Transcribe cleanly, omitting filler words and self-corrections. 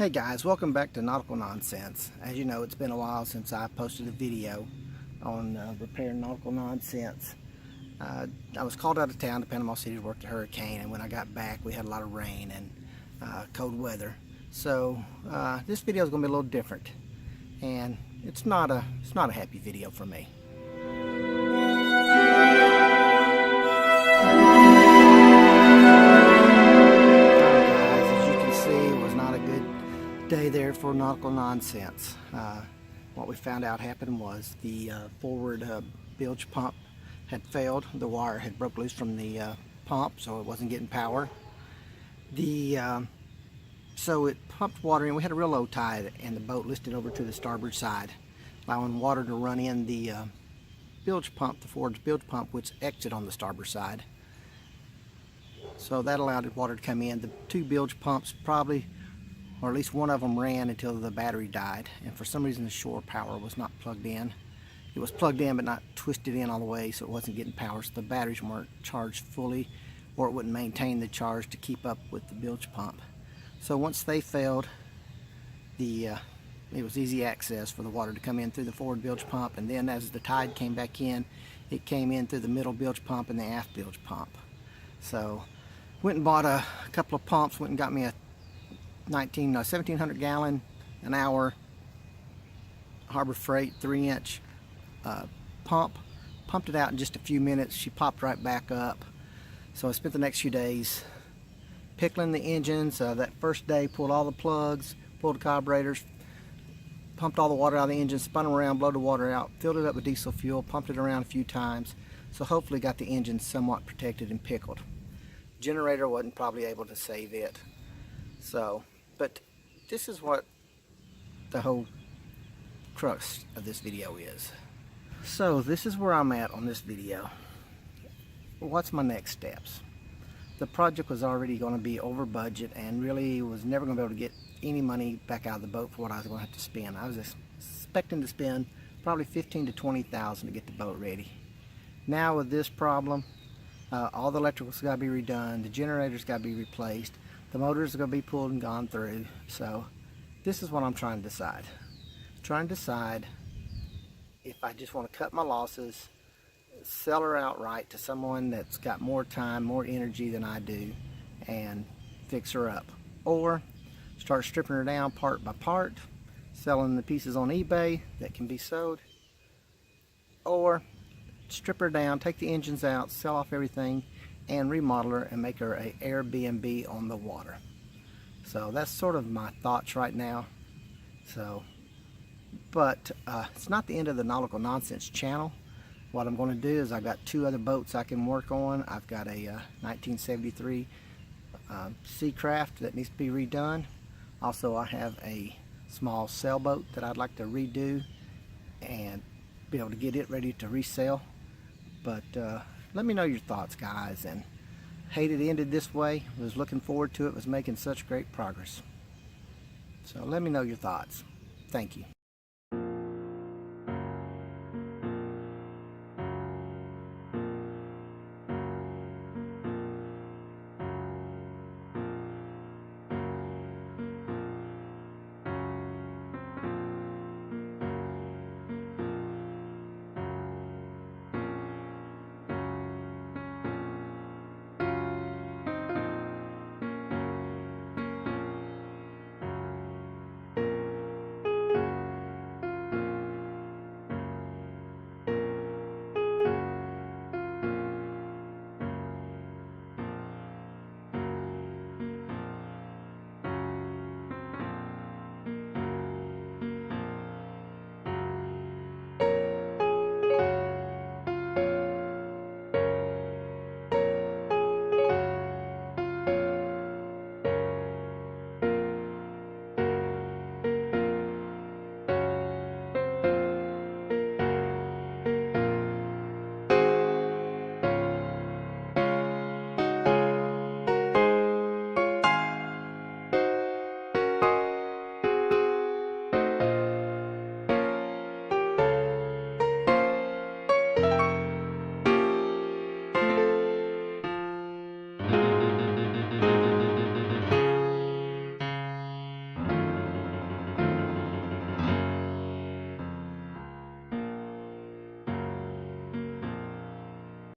Hey guys, welcome back to Nautical Nonsense. As you know, it's been a while since I posted a video on repairing Nautical Nonsense. I was called out of town to Panama City to work the hurricane, and when I got back we had a lot of rain and cold weather. So this video is going to be a little different, and it's not a happy video for me. Day there for Nautical Nonsense. What we found out happened was the forward bilge pump had failed. The wire had broke loose from the pump, so it wasn't getting power. So it pumped water in. We had a real low tide, and the boat listed over to the starboard side, allowing water to run in the bilge pump, the forward bilge pump, which exit on the starboard side. So that allowed water to come in. The two bilge pumps probably, or at least one of them, ran until the battery died, and for some reason the shore power was not plugged in. It was plugged in but not twisted in all the way, so it wasn't getting power, so the batteries weren't charged fully, or it wouldn't maintain the charge to keep up with the bilge pump. So once they failed, it was easy access for the water to come in through the forward bilge pump, and then as the tide came back in, it came in through the middle bilge pump and the aft bilge pump. So went and bought a couple of pumps, went and got me a 1700 gallon an hour Harbor Freight 3-inch pump. Pumped it out in just a few minutes. She popped right back up. So I spent the next few days pickling the engines. That first day pulled all the plugs, pulled the carburetors, pumped all the water out of the engine, spun them around, blowed the water out, filled it up with diesel fuel, pumped it around a few times. So hopefully got the engine somewhat protected and pickled. Generator wasn't probably able to save it. So, but this is what the whole crux of this video is. So this is where I'm at on this video. What's my next steps? The project was already going to be over budget and really was never going to be able to get any money back out of the boat for what I was going to have to spend. I was expecting to spend probably $15,000 to $20,000 to get the boat ready. Now with this problem, all the electrical's got to be redone, the generator's got to be replaced, the motors are going to be pulled and gone through. So this is what I'm trying to decide. Trying to decide if I just want to cut my losses, sell her outright to someone that's got more time, more energy than I do, and fix her up. Or start stripping her down part by part, selling the pieces on eBay that can be sold. Or strip her down, take the engines out, sell off everything, and remodel her and make her a Airbnb on the water. So that's sort of my thoughts right now. So, but it's not the end of the Nautical Nonsense channel. What I'm going to do is I've got two other boats I can work on. I've got a 1973 Seacraft that needs to be redone. Also, I have a small sailboat that I'd like to redo and be able to get it ready to resell. But let me know your thoughts, guys, and hate it ended this way. Was looking forward to it, was making such great progress. So let me know your thoughts. Thank you.